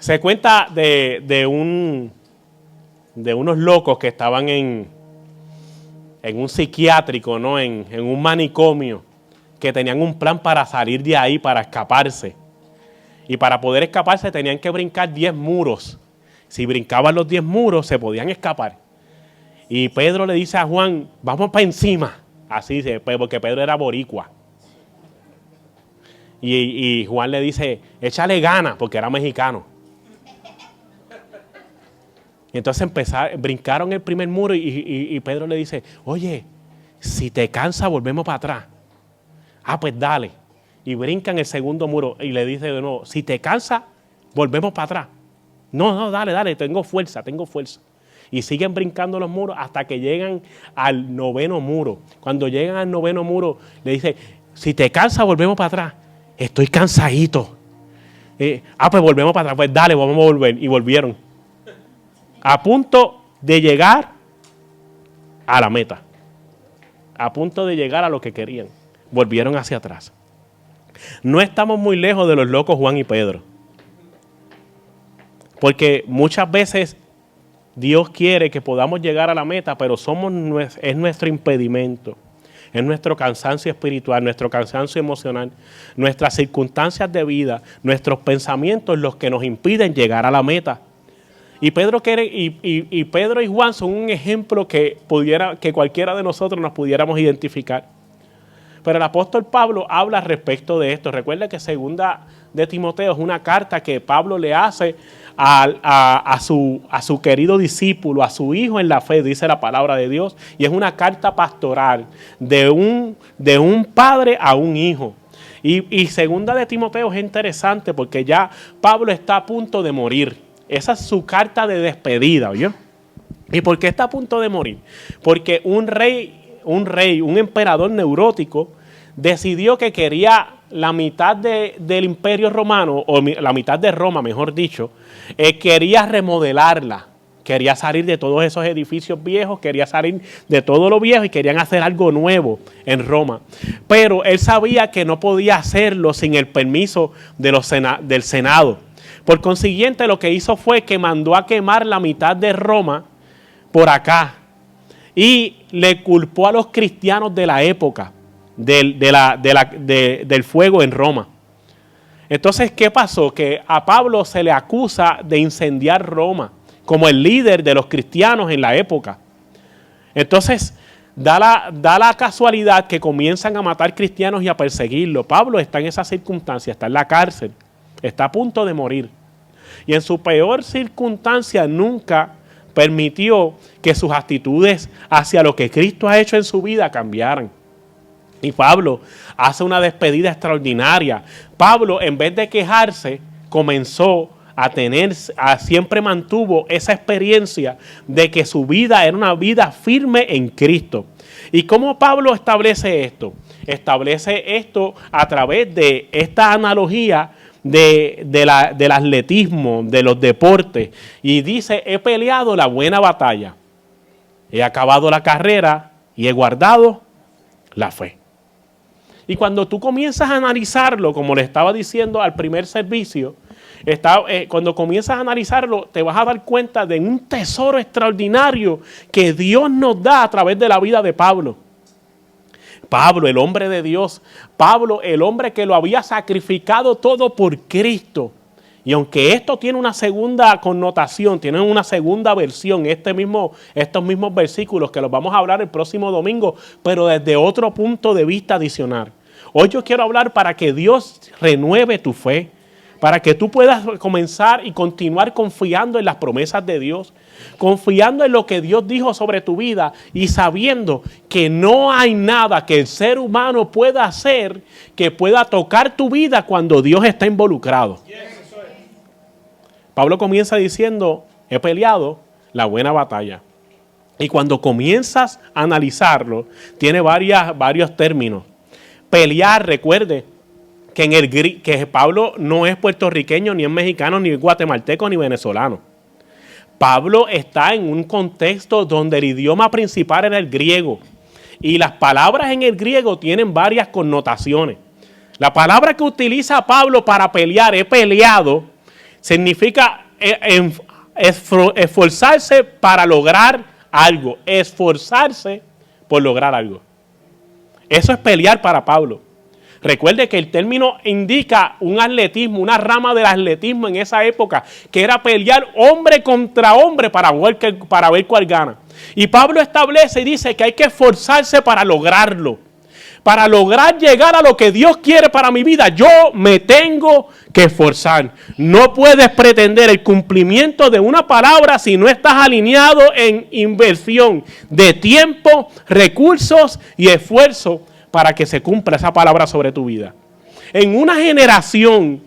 Se cuenta de unos locos que estaban en un psiquiátrico, ¿no? En un manicomio, que tenían un plan para salir de ahí, para escaparse. Y para poder escaparse tenían que brincar 10 muros. Si brincaban los 10 muros, se podían escapar. Y Pedro le dice a Juan, vamos para encima. Así dice, porque Pedro era boricua. Y Juan le dice, échale ganas, porque era mexicano. Y entonces brincaron el primer muro y Pedro le dice, oye, si te cansa, volvemos para atrás. Ah, pues dale. Y brincan el segundo muro y le dice de nuevo, si te cansa, volvemos para atrás. No, dale, tengo fuerza. Y siguen brincando los muros hasta que llegan al 9º muro. Cuando llegan al 9º muro, le dice, si te cansa, volvemos para atrás. Estoy cansadito. Pues volvemos para atrás. Pues dale, vamos a volver. Y volvieron. A punto de llegar a la meta. A punto de llegar a lo que querían. Volvieron hacia atrás. No estamos muy lejos de los locos Juan y Pedro. Porque muchas veces Dios quiere que podamos llegar a la meta, pero es nuestro impedimento. Es nuestro cansancio espiritual, nuestro cansancio emocional, nuestras circunstancias de vida, nuestros pensamientos los que nos impiden llegar a la meta. Y Pedro y Juan son un ejemplo que cualquiera de nosotros nos pudiéramos identificar. Pero el apóstol Pablo habla respecto de esto. Recuerda que 2 de Timoteo es una carta que Pablo le hace a su querido discípulo, a su hijo en la fe, dice la palabra de Dios. Y es una carta pastoral de un padre a un hijo. Y 2 de Timoteo es interesante porque ya Pablo está a punto de morir. Esa es su carta de despedida, ¿oyó? ¿Y por qué está a punto de morir? Porque un emperador neurótico decidió que quería la mitad del imperio romano, o la mitad de Roma, mejor dicho, quería remodelarla, quería salir de todos esos edificios viejos, quería salir de todo lo viejo y querían hacer algo nuevo en Roma. Pero él sabía que no podía hacerlo sin el permiso del Senado. Por consiguiente, lo que hizo fue que mandó a quemar la mitad de Roma por acá. Y le culpó a los cristianos de la época del fuego en Roma. Entonces, ¿qué pasó? Que a Pablo se le acusa de incendiar Roma como el líder de los cristianos en la época. Entonces, da la casualidad que comienzan a matar cristianos y a perseguirlo. Pablo está en esa circunstancia, está en la cárcel, está a punto de morir. Y en su peor circunstancia nunca permitió que sus actitudes hacia lo que Cristo ha hecho en su vida cambiaran. Y Pablo hace una despedida extraordinaria. Pablo, en vez de quejarse, comenzó siempre mantuvo esa experiencia de que su vida era una vida firme en Cristo. ¿Y cómo Pablo establece esto? Establece esto a través de esta analogía del atletismo, de los deportes. Y dice, he peleado la buena batalla, he acabado la carrera y he guardado la fe. Y cuando tú comienzas a analizarlo, como le estaba diciendo al primer servicio, cuando comienzas a analizarlo, te vas a dar cuenta de un tesoro extraordinario que Dios nos da a través de la vida de Pablo. Pablo, el hombre de Dios. Pablo, el hombre que lo había sacrificado todo por Cristo. Y aunque esto tiene una segunda connotación, tiene una segunda versión, estos mismos versículos que los vamos a hablar el próximo domingo, pero desde otro punto de vista adicional. Hoy yo quiero hablar para que Dios renueve tu fe, para que tú puedas comenzar y continuar confiando en las promesas de Dios, confiando en lo que Dios dijo sobre tu vida y sabiendo que no hay nada que el ser humano pueda hacer que pueda tocar tu vida cuando Dios está involucrado. Pablo comienza diciendo, he peleado la buena batalla. Y cuando comienzas a analizarlo, tiene varios términos. Pelear, recuerde que Pablo no es puertorriqueño, ni es mexicano, ni es guatemalteco, ni venezolano. Pablo está en un contexto donde el idioma principal era el griego. Y las palabras en el griego tienen varias connotaciones. La palabra que utiliza Pablo para pelear, he peleado, Significa esforzarse para lograr algo. Esforzarse por lograr algo. Eso es pelear para Pablo. Recuerde que el término indica un atletismo, una rama del atletismo en esa época, que era pelear hombre contra hombre para ver cuál gana. Y Pablo establece y dice que hay que esforzarse para lograrlo. Para lograr llegar a lo que Dios quiere para mi vida, yo me tengo que esforzar. No puedes pretender el cumplimiento de una palabra si no estás alineado en inversión de tiempo, recursos y esfuerzo para que se cumpla esa palabra sobre tu vida. En una generación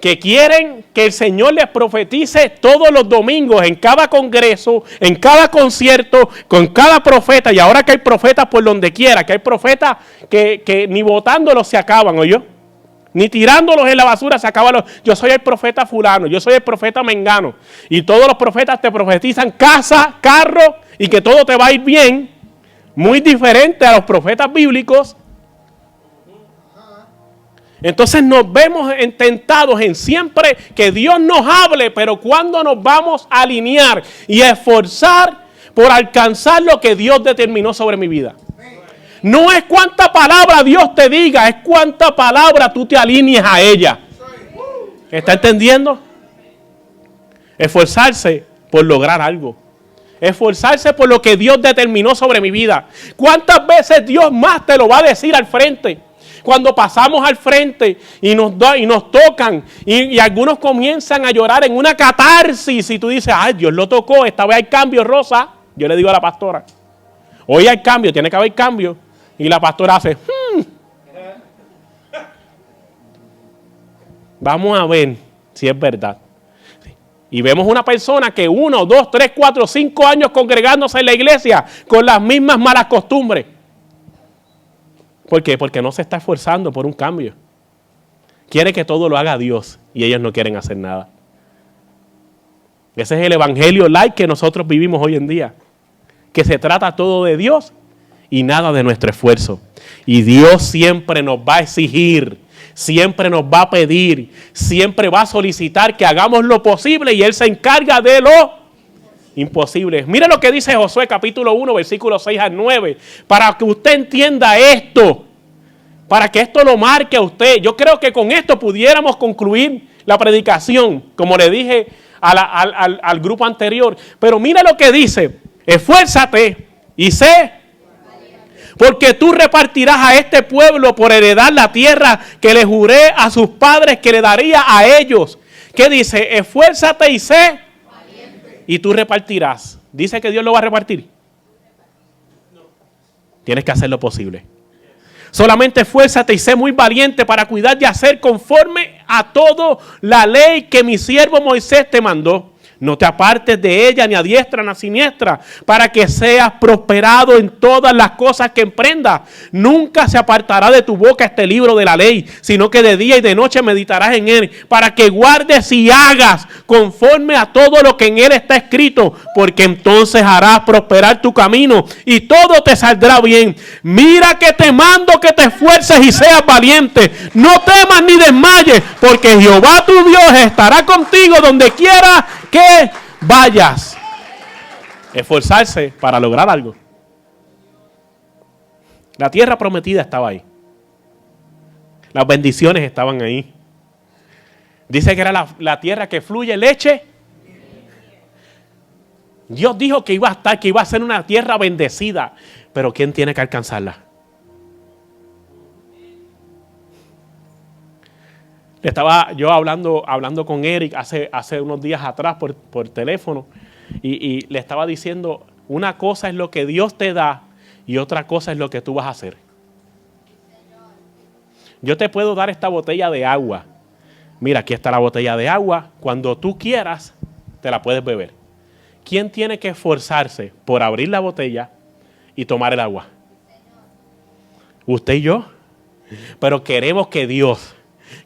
que quieren que el Señor les profetice todos los domingos, en cada congreso, en cada concierto, con cada profeta, y ahora que hay profetas por donde quiera, que hay profetas que ni botándolos se acaban, ¿oyó? Ni tirándolos en la basura se acaban. Yo soy el profeta fulano, yo soy el profeta mengano, y todos los profetas te profetizan casa, carro, y que todo te va a ir bien, muy diferente a los profetas bíblicos. Entonces nos vemos tentados en siempre que Dios nos hable, pero cuando nos vamos a alinear y a esforzar por alcanzar lo que Dios determinó sobre mi vida. No es cuánta palabra Dios te diga, es cuánta palabra tú te alinees a ella. ¿Está entendiendo? Esforzarse por lograr algo. Esforzarse por lo que Dios determinó sobre mi vida. ¿Cuántas veces Dios más te lo va a decir al frente? Cuando pasamos al frente y nos tocan y algunos comienzan a llorar en una catarsis y tú dices, ay, Dios lo tocó, esta vez hay cambio, Rosa. Yo le digo a la pastora, hoy hay cambio, tiene que haber cambio. Y la pastora hace, Vamos a ver si es verdad. Y vemos una persona que 1, 2, 3, 4, 5 años congregándose en la iglesia con las mismas malas costumbres. ¿Por qué? Porque no se está esforzando por un cambio. Quiere que todo lo haga Dios y ellos no quieren hacer nada. Ese es el evangelio light que nosotros vivimos hoy en día. Que se trata todo de Dios y nada de nuestro esfuerzo. Y Dios siempre nos va a exigir, siempre nos va a pedir, siempre va a solicitar que hagamos lo posible y Él se encarga de lo imposible. Mire lo que dice Josué capítulo 1, versículos 6 al 9, para que usted entienda esto, para que esto lo marque a usted. Yo creo que con esto pudiéramos concluir la predicación, como le dije al grupo anterior. Pero mira lo que dice, esfuérzate y sé, porque tú repartirás a este pueblo por heredar la tierra que le juré a sus padres que le daría a ellos. ¿Qué dice? Esfuérzate y sé, y tú repartirás. ¿Dice que Dios lo va a repartir? No. Tienes que hacer lo posible. Solamente esfuérzate y sé muy valiente para cuidar de hacer conforme a toda la ley que mi siervo Moisés te mandó. No te apartes de ella ni a diestra ni a siniestra, para que seas prosperado en todas las cosas que emprendas. Nunca se apartará de tu boca este libro de la ley, sino que de día y de noche meditarás en él, para que guardes y hagas conforme a todo lo que en él está escrito, porque entonces harás prosperar tu camino y todo te saldrá bien. Mira que te mando que te esfuerces y seas valiente. No temas ni desmayes, porque Jehová tu Dios estará contigo donde quiera que vayas. Esforzarse para lograr algo. La tierra prometida estaba ahí. Las bendiciones estaban ahí. Dice que era la tierra que fluye leche. Dios dijo que iba a estar, que iba a ser una tierra bendecida. Pero ¿quién tiene que alcanzarla? Estaba yo hablando con Eric hace unos días atrás por teléfono y le estaba diciendo, una cosa es lo que Dios te da y otra cosa es lo que tú vas a hacer. Yo te puedo dar esta botella de agua. Mira, aquí está la botella de agua. Cuando tú quieras, te la puedes beber. ¿Quién tiene que esforzarse por abrir la botella y tomar el agua? Usted y yo. Pero queremos que Dios,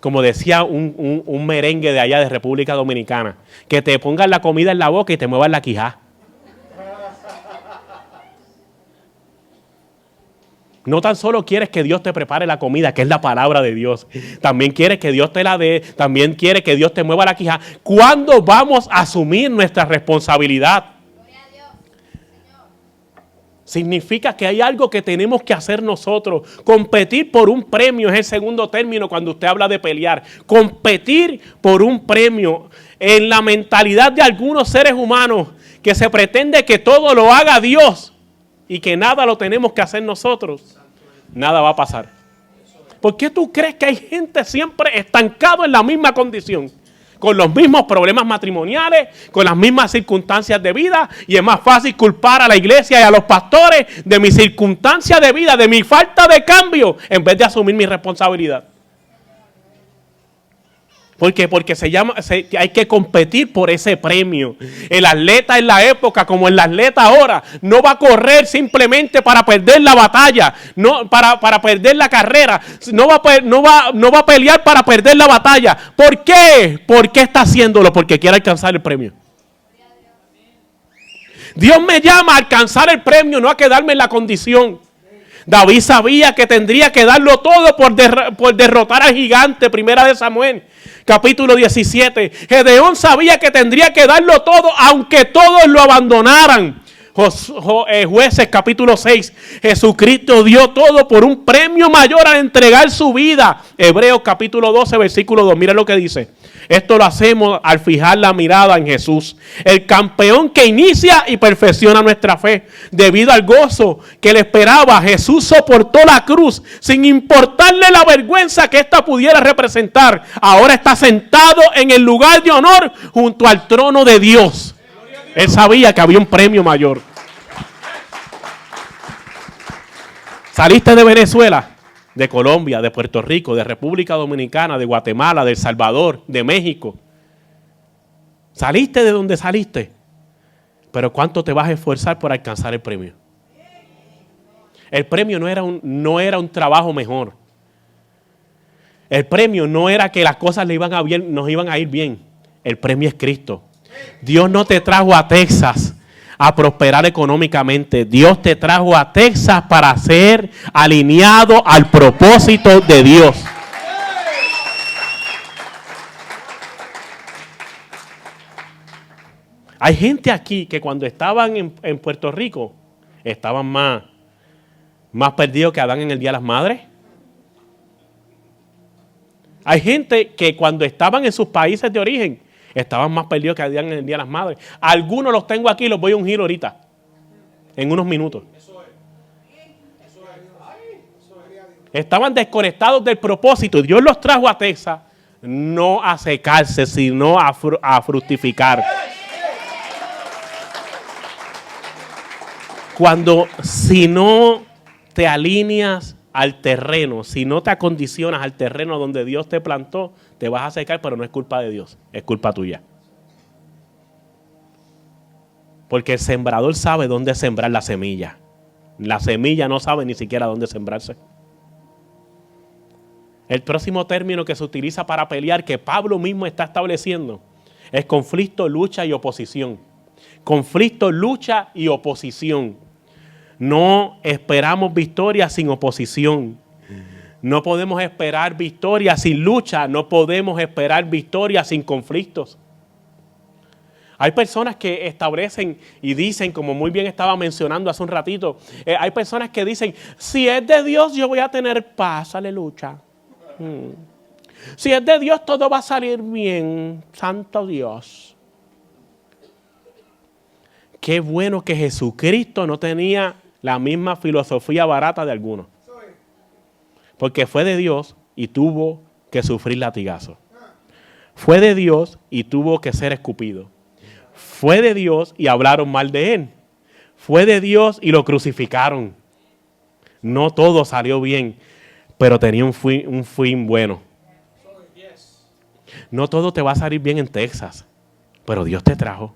como decía un merengue de allá de República Dominicana, que te pongan la comida en la boca y te muevan la quijá. No tan solo quieres que Dios te prepare la comida, que es la palabra de Dios. También quieres que Dios te la dé. También quieres que Dios te mueva la quija. ¿Cuándo vamos a asumir nuestra responsabilidad? Significa que hay algo que tenemos que hacer nosotros. Competir por un premio es el segundo término cuando usted habla de pelear. Competir por un premio. En la mentalidad de algunos seres humanos que se pretende que todo lo haga Dios y que nada lo tenemos que hacer nosotros, nada va a pasar. ¿Por qué tú crees que hay gente siempre estancado en la misma condición? Con los mismos problemas matrimoniales, con las mismas circunstancias de vida, y es más fácil culpar a la iglesia y a los pastores de mi circunstancia de vida, de mi falta de cambio, en vez de asumir mi responsabilidad. ¿Por qué? Porque hay que competir por ese premio. El atleta en la época, como el atleta ahora, no va a correr simplemente para perder la batalla, no para perder la carrera, no va a pelear para perder la batalla. ¿Por qué? ¿Por qué está haciéndolo? Porque quiere alcanzar el premio. Dios me llama a alcanzar el premio, no a quedarme en la condición. David sabía que tendría que darlo todo por derrotar al gigante. Primera de Samuel, capítulo 17. Gedeón sabía que tendría que darlo todo, aunque todos lo abandonaran. Jueces, capítulo 6. Jesucristo dio todo por un premio mayor al entregar su vida. Hebreos, capítulo 12, versículo 2. Mira lo que dice. Esto lo hacemos al fijar la mirada en Jesús, el campeón que inicia y perfecciona nuestra fe. Debido al gozo que le esperaba, Jesús soportó la cruz sin importarle la vergüenza que ésta pudiera representar. Ahora está sentado en el lugar de honor junto al trono de Dios. Él sabía que había un premio mayor. Saliste de Venezuela, de Colombia, de Puerto Rico, de República Dominicana, de Guatemala, de El Salvador, de México. Saliste de donde saliste. Pero ¿cuánto te vas a esforzar por alcanzar el premio? El premio no era un trabajo mejor. El premio no era que las cosas nos iban a ir bien. El premio es Cristo. Dios no te trajo a Texas a prosperar económicamente. Dios te trajo a Texas para ser alineado al propósito de Dios. Hay gente aquí que cuando estaban en Puerto Rico estaban más perdidos que Adán en el Día de las Madres. Hay gente que cuando estaban en sus países de origen estaban más perdidos que Adán en el Día de las Madres. Algunos los tengo aquí, los voy a ungir ahorita, en unos minutos. Estaban desconectados del propósito. Dios los trajo a Texas no a secarse, sino a fructificar. Si no te alineas al terreno, si no te acondicionas al terreno donde Dios te plantó, te vas a secar, pero no es culpa de Dios, es culpa tuya. Porque el sembrador sabe dónde sembrar la semilla. La semilla no sabe ni siquiera dónde sembrarse. El próximo término que se utiliza para pelear, que Pablo mismo está estableciendo, es conflicto, lucha y oposición. Conflicto, lucha y oposición. No esperamos victoria sin oposición. No podemos esperar victoria sin lucha. No podemos esperar victoria sin conflictos. Hay personas que establecen y dicen, como muy bien estaba mencionando hace un ratito, hay personas que dicen, si es de Dios yo voy a tener paz, aleluya. Si es de Dios todo va a salir bien, santo Dios. Qué bueno que Jesucristo no tenía la misma filosofía barata de algunos. Porque fue de Dios y tuvo que sufrir latigazos. Fue de Dios y tuvo que ser escupido. Fue de Dios y hablaron mal de él. Fue de Dios y lo crucificaron. No todo salió bien, pero tenía un fin bueno. No todo te va a salir bien en Texas, pero Dios te trajo.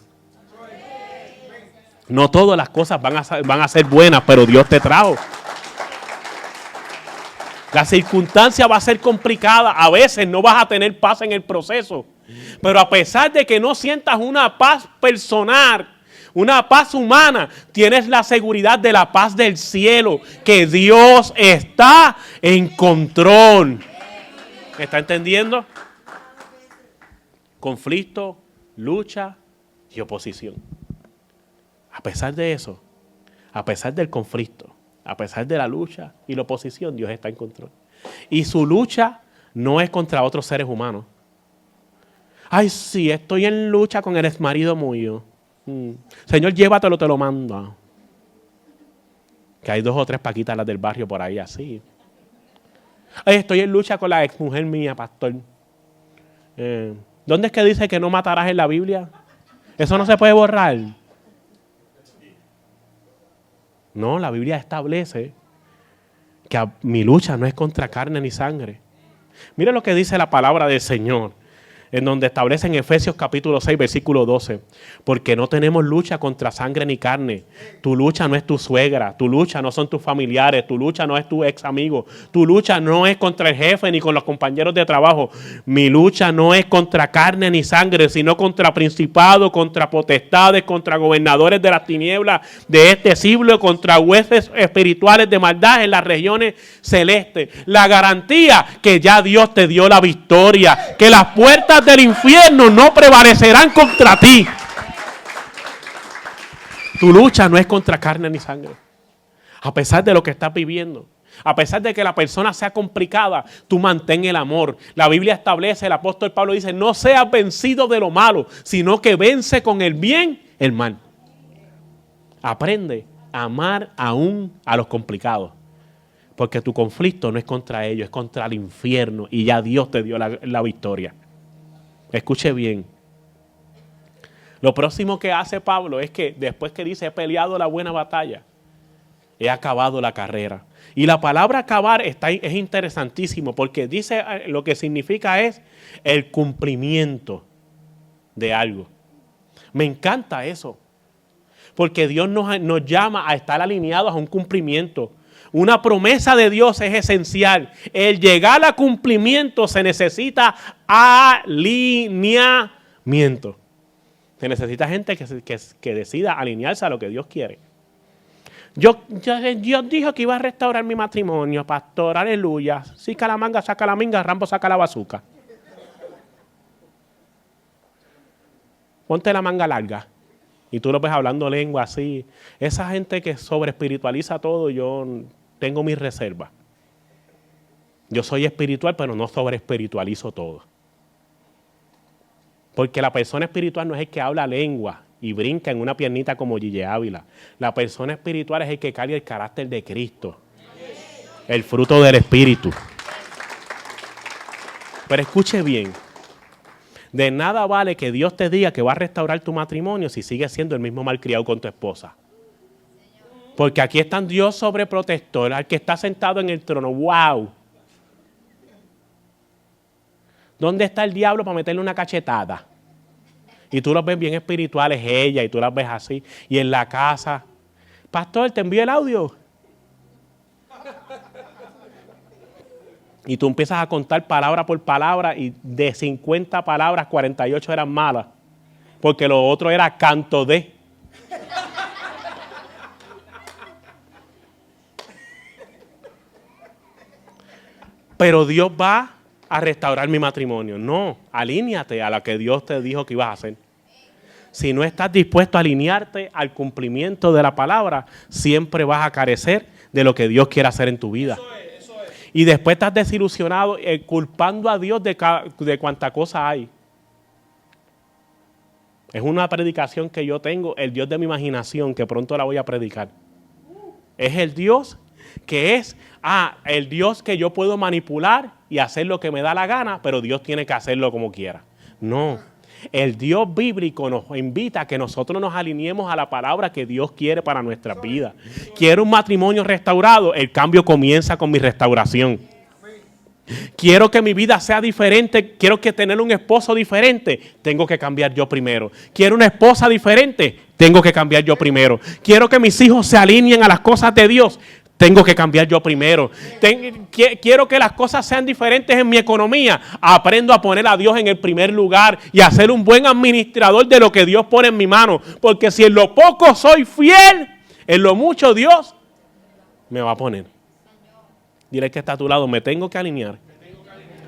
No todas las cosas van a ser buenas, pero Dios te trajo. La circunstancia va a ser complicada. A veces no vas a tener paz en el proceso. Pero a pesar de que no sientas una paz personal, una paz humana, tienes la seguridad de la paz del cielo, que Dios está en control. ¿Me está entendiendo? Conflicto, lucha y oposición. A pesar de eso, a pesar del conflicto, a pesar de la lucha y la oposición, Dios está en control. Y su lucha no es contra otros seres humanos. Ay, sí, estoy en lucha con el exmarido mío. Señor, llévatelo, te lo mando. Que hay 2 o 3 paquitas las del barrio por ahí así. Ay, estoy en lucha con la exmujer mía, pastor. ¿Dónde es que dice que no matarás en la Biblia? Eso no se puede borrar. No, la Biblia establece que mi lucha no es contra carne ni sangre. Mira lo que dice la palabra del Señor, en donde establece en Efesios capítulo 6, versículo 12. Porque no tenemos lucha contra sangre ni carne. Tu lucha no es tu suegra, tu lucha no son tus familiares, tu lucha no es tu ex amigo, tu lucha no es contra el jefe ni con los compañeros de trabajo. Mi lucha no es contra carne ni sangre, sino contra principados, contra potestades, contra gobernadores de las tinieblas de este siglo, contra huestes espirituales de maldad en las regiones celestes. La garantía que ya Dios te dio la victoria, que las puertas del infierno no prevalecerán contra ti. Tu lucha no es contra carne ni sangre. A pesar de lo que estás viviendo, a pesar de que la persona sea complicada, tú mantén el amor. La Biblia establece, el apóstol Pablo dice, no seas vencido de lo malo, sino que vence con el bien el mal. Aprende a amar aún a los complicados. Porque tu conflicto no es contra ellos, es contra el infierno. Y ya Dios te dio la victoria. Escuche bien. Lo próximo que hace Pablo es que después que dice he peleado la buena batalla, he acabado la carrera. Y la palabra acabar es interesantísimo porque dice lo que significa es el cumplimiento de algo. Me encanta eso. Porque Dios nos llama a estar alineados a un cumplimiento. Una promesa de Dios es esencial. El llegar a cumplimiento se necesita alineamiento. Se necesita gente que decida alinearse a lo que Dios quiere. Dios dijo que iba a restaurar mi matrimonio, pastor, aleluya. Saca la manga, saca la minga, Rambo saca la bazuca. Ponte la manga larga. Y tú lo ves hablando lengua así. Esa gente que sobre espiritualiza todo, yo tengo mis reservas. Yo soy espiritual, pero no sobre espiritualizo todo. Porque la persona espiritual no es el que habla lengua y brinca en una piernita como Gille Ávila. La persona espiritual es el que carga el carácter de Cristo. El fruto del Espíritu. Pero escuche bien. De nada vale que Dios te diga que va a restaurar tu matrimonio si sigues siendo el mismo malcriado con tu esposa. Porque aquí está un Dios sobreprotector, al que está sentado en el trono. ¡Wow! ¿Dónde está el diablo para meterle una cachetada? Y tú los ves bien espirituales, ella, y tú las ves así. Y en la casa, pastor, ¿te envío el audio? Y tú empiezas a contar palabra por palabra y de 50 palabras, 48 eran malas. Porque lo otro era canto de. Pero Dios va a restaurar mi matrimonio. No, alíñate a lo que Dios te dijo que ibas a hacer. Si no estás dispuesto a alinearte al cumplimiento de la palabra, siempre vas a carecer de lo que Dios quiere hacer en tu vida. Eso es. Y después estás desilusionado, culpando a Dios de cuánta cosa hay. Es una predicación que yo tengo, el Dios de mi imaginación, que pronto la voy a predicar. Es el Dios que es el Dios que yo puedo manipular y hacer lo que me da la gana, pero Dios tiene que hacerlo como quiera. No, el Dios bíblico nos invita a que nosotros nos alineemos a la palabra que Dios quiere para nuestras vidas. Quiero un matrimonio restaurado, el cambio comienza con mi restauración. Quiero que mi vida sea diferente, quiero que tener un esposo diferente, tengo que cambiar yo primero. Quiero una esposa diferente, tengo que cambiar yo primero. Quiero que mis hijos se alineen a las cosas de Dios, Tengo que cambiar yo primero. Quiero que las cosas sean diferentes en mi economía. Aprendo a poner a Dios en el primer lugar y a ser un buen administrador de lo que Dios pone en mi mano. Porque si en lo poco soy fiel, en lo mucho Dios me va a poner. Dile que está a tu lado, me tengo que alinear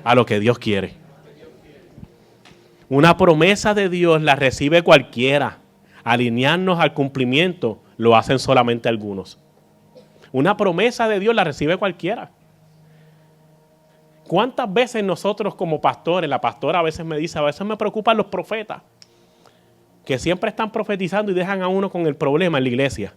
a lo que Dios quiere. Una promesa de Dios la recibe cualquiera. Alinearnos al cumplimiento lo hacen solamente algunos. Una promesa de Dios la recibe cualquiera. ¿Cuántas veces nosotros como pastores, la pastora a veces me dice, a veces me preocupan los profetas, que siempre están profetizando y dejan a uno con el problema en la iglesia?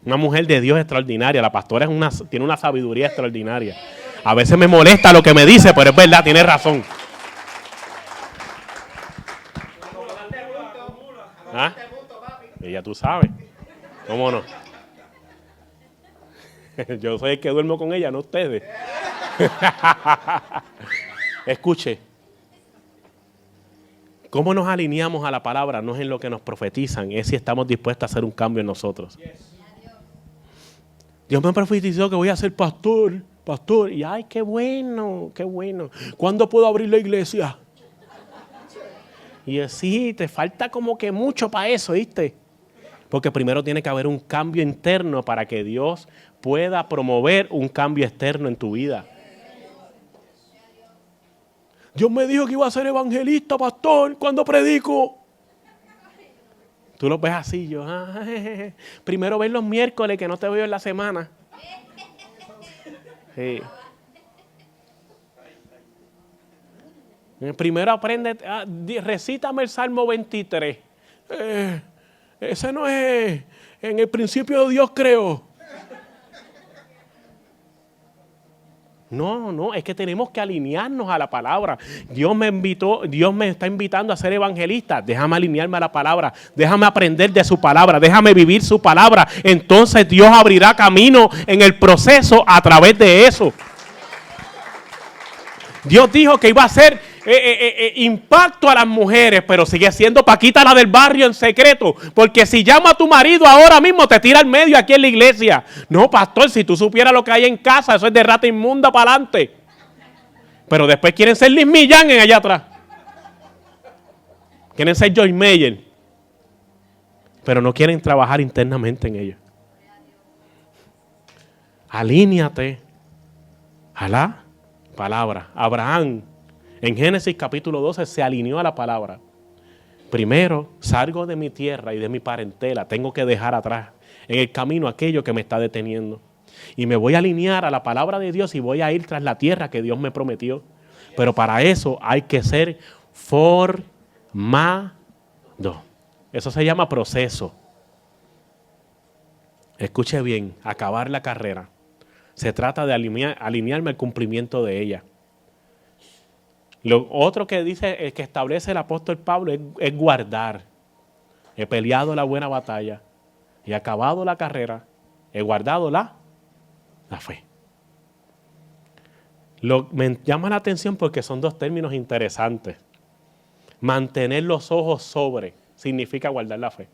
Una mujer de Dios extraordinaria, la pastora tiene una sabiduría extraordinaria. A veces me molesta lo que me dice, pero es verdad, tiene razón. ¿Ah? Ya tú sabes. ¿Cómo no? Yo soy el que duermo con ella, no ustedes. Escuche. ¿Cómo nos alineamos a la palabra? No es en lo que nos profetizan, es si estamos dispuestos a hacer un cambio en nosotros. Dios me profetizó que voy a ser pastor. Y ay, qué bueno, qué bueno. ¿Cuándo puedo abrir la iglesia? Y yo, sí, te falta como que mucho para eso, ¿viste? Porque primero tiene que haber un cambio interno para que Dios pueda promover un cambio externo en tu vida. Dios me dijo que iba a ser evangelista, pastor, cuando predico. Tú lo ves así, yo, primero ven los miércoles que no te veo en la semana. Sí. Primero aprende, recítame el Salmo 23. Ese no es, en el principio de Dios creo. No, es que tenemos que alinearnos a la palabra. Dios me está invitando a ser evangelista. Déjame alinearme a la palabra. Déjame aprender de su palabra. Déjame vivir su palabra. Entonces Dios abrirá camino en el proceso a través de eso. Dios dijo que iba a hacer impacto a las mujeres, pero sigue siendo Paquita la del barrio en secreto, porque si llama a tu marido ahora mismo te tira al medio aquí en la iglesia. No, pastor, si tú supieras lo que hay en casa, eso es de rata inmunda para adelante. Pero después quieren ser Liz Millán en allá atrás. Quieren ser Joy Meyer, pero no quieren trabajar internamente en ello. Alíñate a la palabra. Abraham, en Génesis capítulo 12, se alineó a la palabra. Primero, salgo de mi tierra y de mi parentela. Tengo que dejar atrás en el camino aquello que me está deteniendo. Y me voy a alinear a la palabra de Dios y voy a ir tras la tierra que Dios me prometió. Pero para eso hay que ser formado. Eso se llama proceso. Escuche bien, acabar la carrera. Se trata de alinearme al cumplimiento de ella. Lo otro que dice, que establece el apóstol Pablo es guardar. He peleado la buena batalla, he acabado la carrera, he guardado la fe. Me llama la atención porque son dos términos interesantes. Mantener los ojos sobre significa guardar la fe.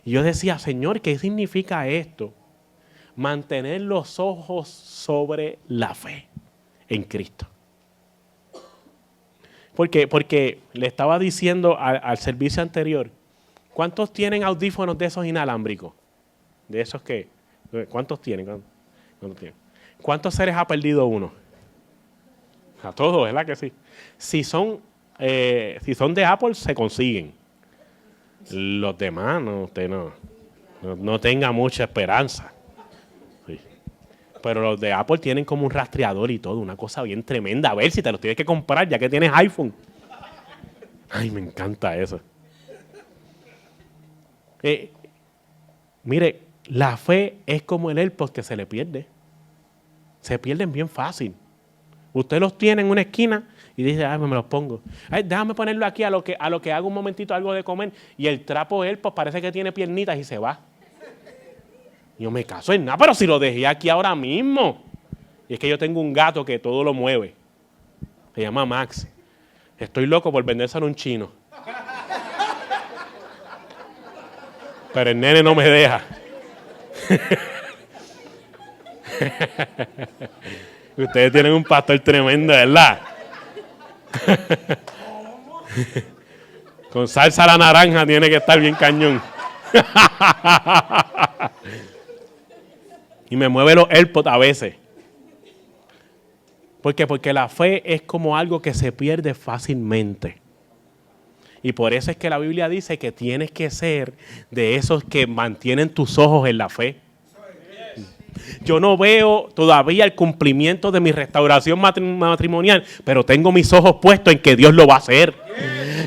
Y yo decía, Señor, ¿qué significa esto? Mantener los ojos sobre la fe en Cristo. Porque le estaba diciendo al servicio anterior, ¿cuántos tienen audífonos de esos inalámbricos? De esos que, ¿cuántos tienen? ¿Cuántos seres ha perdido uno? A todos, ¿verdad que sí? Si son de Apple, se consiguen. Los demás, usted no tenga mucha esperanza. Sí. Pero los de Apple tienen como un rastreador y todo, una cosa bien tremenda. A ver si te los tienes que comprar ya que tienes iPhone. Ay, me encanta eso. Mire, la fe es como el AirPods que se le pierde. Se pierden bien fácil. Usted los tiene en una esquina y dice, ay, me los pongo. Ay, déjame ponerlo aquí a lo que hago un momentito algo de comer. Y el trapo AirPods parece que tiene piernitas y se va. Yo me caso en nada, pero si lo dejé aquí ahora mismo. Y es que yo tengo un gato que todo lo mueve. Se llama Max. Estoy loco por vendérselo a un chino. Pero el nene no me deja. Ustedes tienen un pastor tremendo, ¿verdad? Con salsa a la naranja tiene que estar bien cañón. Y me mueve los AirPods a veces. ¿Por qué? Porque la fe es como algo que se pierde fácilmente. Y por eso es que la Biblia dice que tienes que ser de esos que mantienen tus ojos en la fe. Yo no veo todavía el cumplimiento de mi restauración matrimonial, pero tengo mis ojos puestos en que Dios lo va a hacer.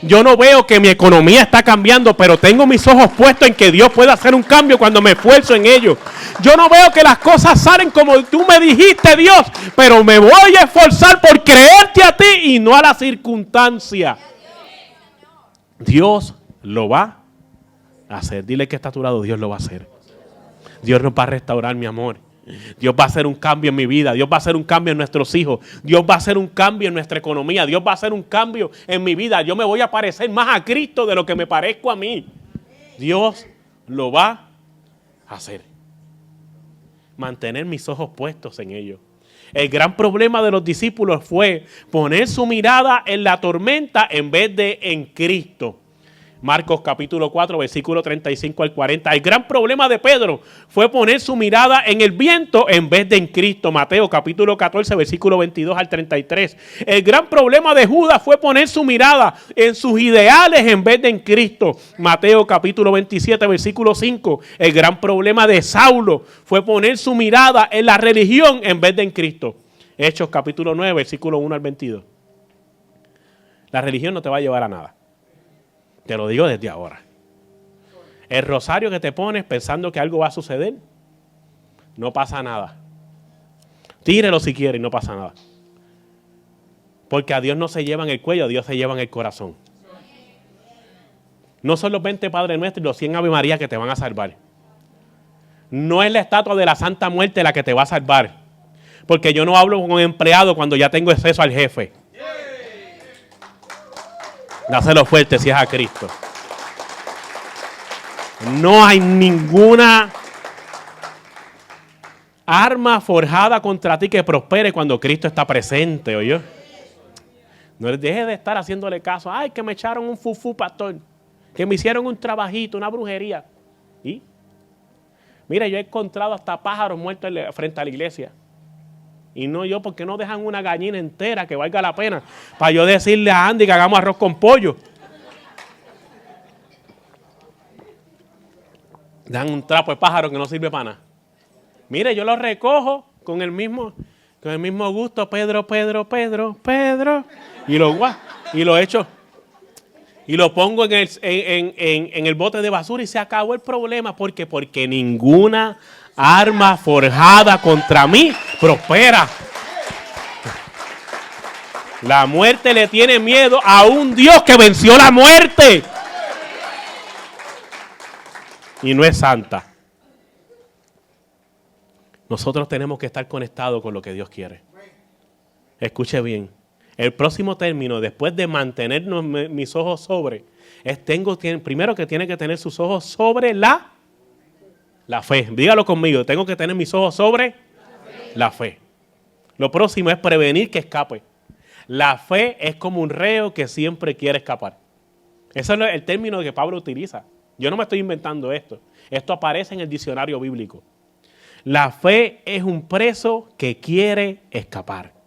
Yo no veo que mi economía está cambiando, pero tengo mis ojos puestos en que Dios puede hacer un cambio cuando me esfuerzo en ello. Yo no veo que las cosas salen como tú me dijiste, Dios, pero me voy a esforzar por creerte a ti y no a la circunstancia. Dios lo va a hacer. Dile que está a tu lado, Dios lo va a hacer. Dios nos va a restaurar, mi amor. Dios va a hacer un cambio en mi vida. Dios va a hacer un cambio en nuestros hijos. Dios va a hacer un cambio en nuestra economía. Dios va a hacer un cambio en mi vida. Yo me voy a parecer más a Cristo de lo que me parezco a mí. Dios lo va a hacer. Mantener mis ojos puestos en ello. El gran problema de los discípulos fue poner su mirada en la tormenta en vez de en Cristo. Marcos capítulo 4, versículo 35 al 40. El gran problema de Pedro fue poner su mirada en el viento en vez de en Cristo. Mateo capítulo 14, versículo 22 al 33. El gran problema de Judas fue poner su mirada en sus ideales en vez de en Cristo. Mateo capítulo 27, versículo 5. El gran problema de Saulo fue poner su mirada en la religión en vez de en Cristo. Hechos capítulo 9, versículo 1 al 22. La religión no te va a llevar a nada. Te lo digo desde ahora. El rosario que te pones pensando que algo va a suceder, no pasa nada. Tírelo si quiere y no pasa nada. Porque a Dios no se lleva en el cuello, a Dios se lleva en el corazón. No son los 20 Padres Nuestros y los 100 Ave María que te van a salvar. No es la estatua de la Santa Muerte la que te va a salvar. Porque yo no hablo con empleado cuando ya tengo acceso al jefe. Dáselo fuerte si es a Cristo. No hay ninguna arma forjada contra ti que prospere cuando Cristo está presente, ¿oyó? No dejes de estar haciéndole caso. Ay, que me echaron un fufú, pastor. Que me hicieron un trabajito, una brujería. ¿Y? Mira, yo he encontrado hasta pájaros muertos frente a la iglesia. Y no yo, porque no dejan una gallina entera que valga la pena para yo decirle a Andy que hagamos arroz con pollo. Dan un trapo de pájaro que no sirve para nada. Mire, yo lo recojo con el mismo gusto. Pedro. Y lo echo. Y lo pongo en el bote de basura y se acabó el problema. ¿Por qué? Porque ninguna arma forjada contra mí prospera. La muerte le tiene miedo a un Dios que venció la muerte. Y no es santa. Nosotros tenemos que estar conectados con lo que Dios quiere. Escuche bien. El próximo término, después de mantener mis ojos sobre, primero que tiene que tener sus ojos sobre la fe. Dígalo conmigo, tengo que tener mis ojos sobre la fe. Lo próximo es prevenir que escape. La fe es como un reo que siempre quiere escapar. Ese es el término que Pablo utiliza. Yo no me estoy inventando esto. Esto aparece en el diccionario bíblico. La fe es un preso que quiere escapar.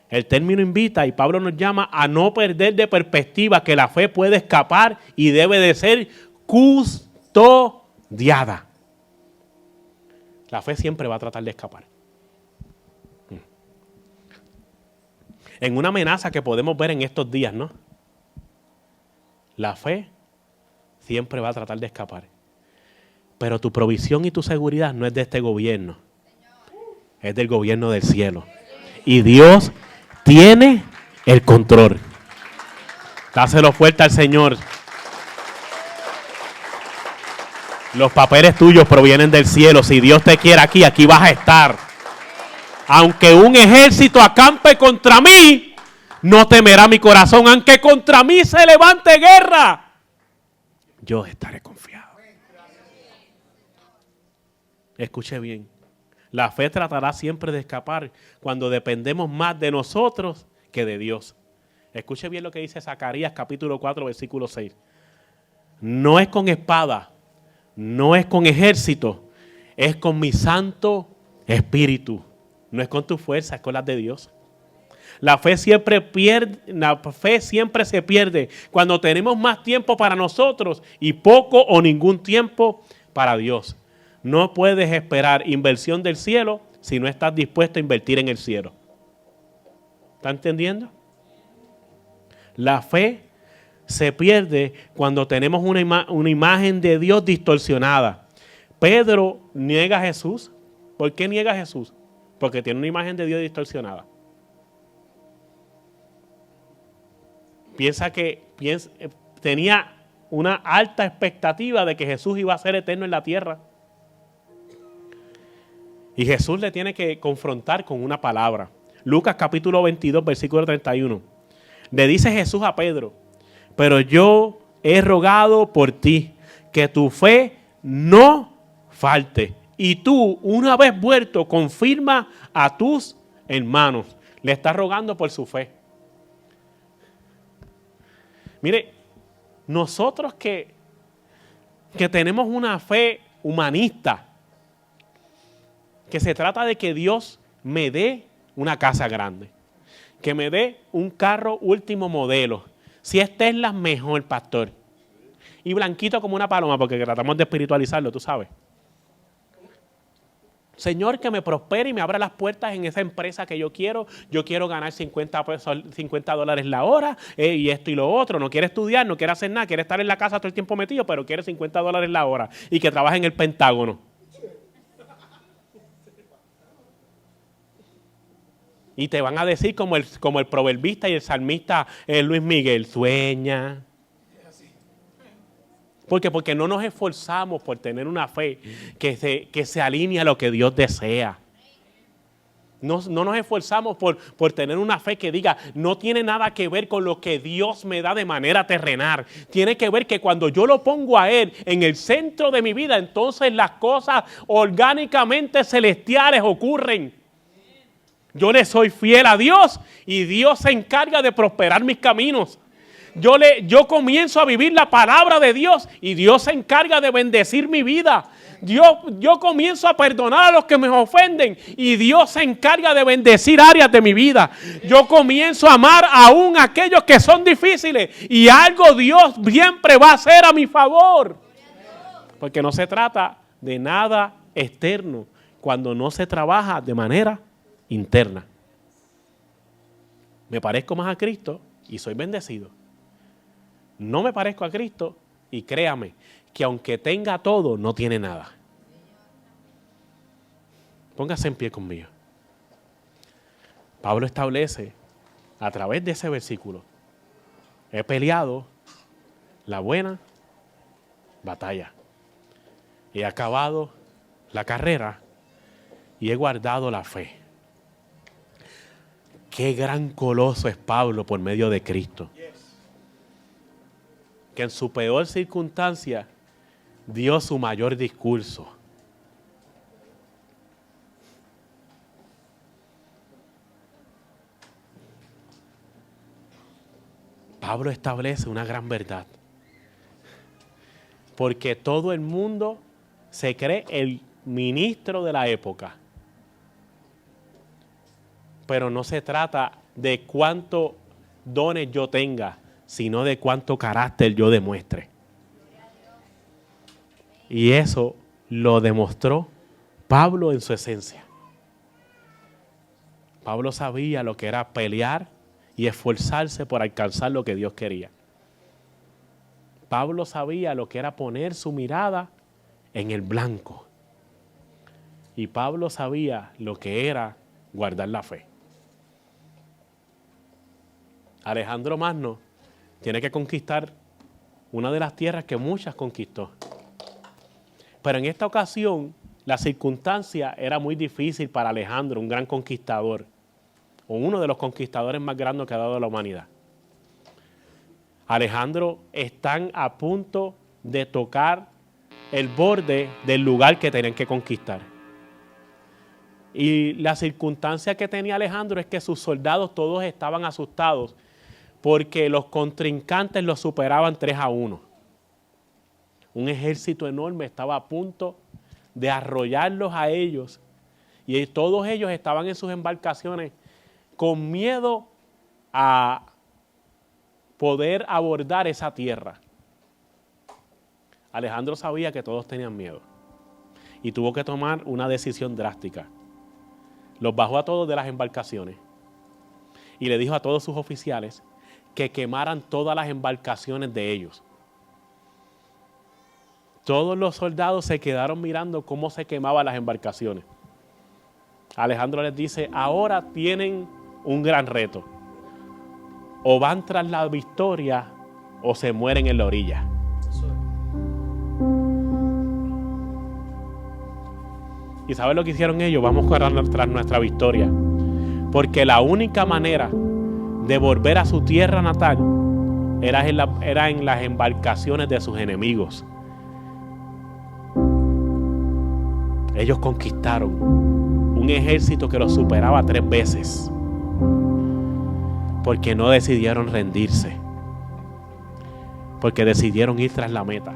El término invita y Pablo nos llama a no perder de perspectiva que la fe puede escapar y debe de ser custodiada. La fe siempre va a tratar de escapar. En una amenaza que podemos ver en estos días, ¿no? La fe siempre va a tratar de escapar. Pero tu provisión y tu seguridad no es de este gobierno. Es del gobierno del cielo. Y Dios tiene el control. Dáselo fuerte al Señor. Los papeles tuyos provienen del cielo. Si Dios te quiere aquí, aquí vas a estar. Aunque un ejército acampe contra mí, no temerá mi corazón. Aunque contra mí se levante guerra, yo estaré confiado. Escuche bien. La fe tratará siempre de escapar cuando dependemos más de nosotros que de Dios. Escuche bien lo que dice Zacarías capítulo 4, versículo 6. No es con espada, no es con ejército, es con mi Santo Espíritu. No es con tu fuerza, es con las de Dios. La fe siempre se pierde cuando tenemos más tiempo para nosotros y poco o ningún tiempo para Dios. No puedes esperar inversión del cielo si no estás dispuesto a invertir en el cielo. ¿Está entendiendo? La fe se pierde cuando tenemos una imagen de Dios distorsionada. Pedro niega a Jesús. ¿Por qué niega a Jesús? Porque tiene una imagen de Dios distorsionada. Tenía una alta expectativa de que Jesús iba a ser eterno en la tierra. Y Jesús le tiene que confrontar con una palabra. Lucas capítulo 22, versículo 31. Le dice Jesús a Pedro: pero yo he rogado por ti, que tu fe no falte. Y tú, una vez vuelto, confirma a tus hermanos. Le está rogando por su fe. Mire, nosotros que tenemos una fe humanista, que se trata de que Dios me dé una casa grande, que me dé un carro último modelo, si es Tesla mejor, pastor, y blanquito como una paloma, porque tratamos de espiritualizarlo, tú sabes. Señor, que me prospere y me abra las puertas en esa empresa que yo quiero ganar $50 la hora, y esto y lo otro. No quiere estudiar, no quiere hacer nada, quiere estar en la casa todo el tiempo metido, pero quiere $50 la hora y que trabaje en el Pentágono. Y te van a decir como el proverbista y el salmista Luis Miguel: sueña. ¿Por qué? Porque no nos esforzamos por tener una fe que se alinee a lo que Dios desea. No nos esforzamos por tener una fe que diga, no tiene nada que ver con lo que Dios me da de manera terrenal. Tiene que ver que cuando yo lo pongo a Él en el centro de mi vida, entonces las cosas orgánicamente celestiales ocurren. Yo le soy fiel a Dios y Dios se encarga de prosperar mis caminos. Yo comienzo a vivir la palabra de Dios y Dios se encarga de bendecir mi vida. Yo comienzo a perdonar a los que me ofenden y Dios se encarga de bendecir áreas de mi vida. Yo comienzo a amar aún a aquellos que son difíciles y algo Dios siempre va a hacer a mi favor. Porque no se trata de nada externo cuando no se trabaja de manera interna. Me parezco más a Cristo y soy bendecido. No me parezco a Cristo y créame que aunque tenga todo, no tiene nada. Póngase en pie conmigo. Pablo establece a través de ese versículo: he peleado la buena batalla, he acabado la carrera y he guardado la fe. Qué gran coloso es Pablo por medio de Cristo, que en su peor circunstancia dio su mayor discurso. Pablo establece una gran verdad, porque todo el mundo se cree el ministro de la época, pero no se trata de cuántos dones yo tenga, sino de cuánto carácter yo demuestre. Y eso lo demostró Pablo en su esencia. Pablo sabía lo que era pelear y esforzarse por alcanzar lo que Dios quería. Pablo sabía lo que era poner su mirada en el blanco. Y Pablo sabía lo que era guardar la fe. Alejandro Magno tiene que conquistar una de las tierras que muchas conquistó. Pero en esta ocasión, la circunstancia era muy difícil para Alejandro, un gran conquistador, o uno de los conquistadores más grandes que ha dado la humanidad. Alejandro están a punto de tocar el borde del lugar que tenían que conquistar. Y la circunstancia que tenía Alejandro es que sus soldados todos estaban asustados porque los contrincantes los superaban 3-1. Un ejército enorme estaba a punto de arrollarlos a ellos y todos ellos estaban en sus embarcaciones con miedo a poder abordar esa tierra. Alejandro sabía que todos tenían miedo y tuvo que tomar una decisión drástica. Los bajó a todos de las embarcaciones y le dijo a todos sus oficiales que quemaran todas las embarcaciones de ellos. Todos los soldados se quedaron mirando cómo se quemaban las embarcaciones. Alejandro les dice, ahora tienen un gran reto. O van tras la victoria o se mueren en la orilla. ¿Y sabes lo que hicieron ellos? Vamos tras nuestra victoria. Porque la única manera de volver a su tierra natal era en las embarcaciones de sus enemigos. Ellos conquistaron un ejército que los superaba 3 veces. Porque no decidieron rendirse. Porque decidieron ir tras la meta.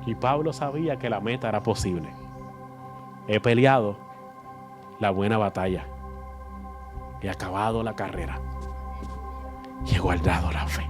Y Pablo sabía que la meta era posible. He peleado la buena batalla. He acabado la carrera. Y he guardado la fe.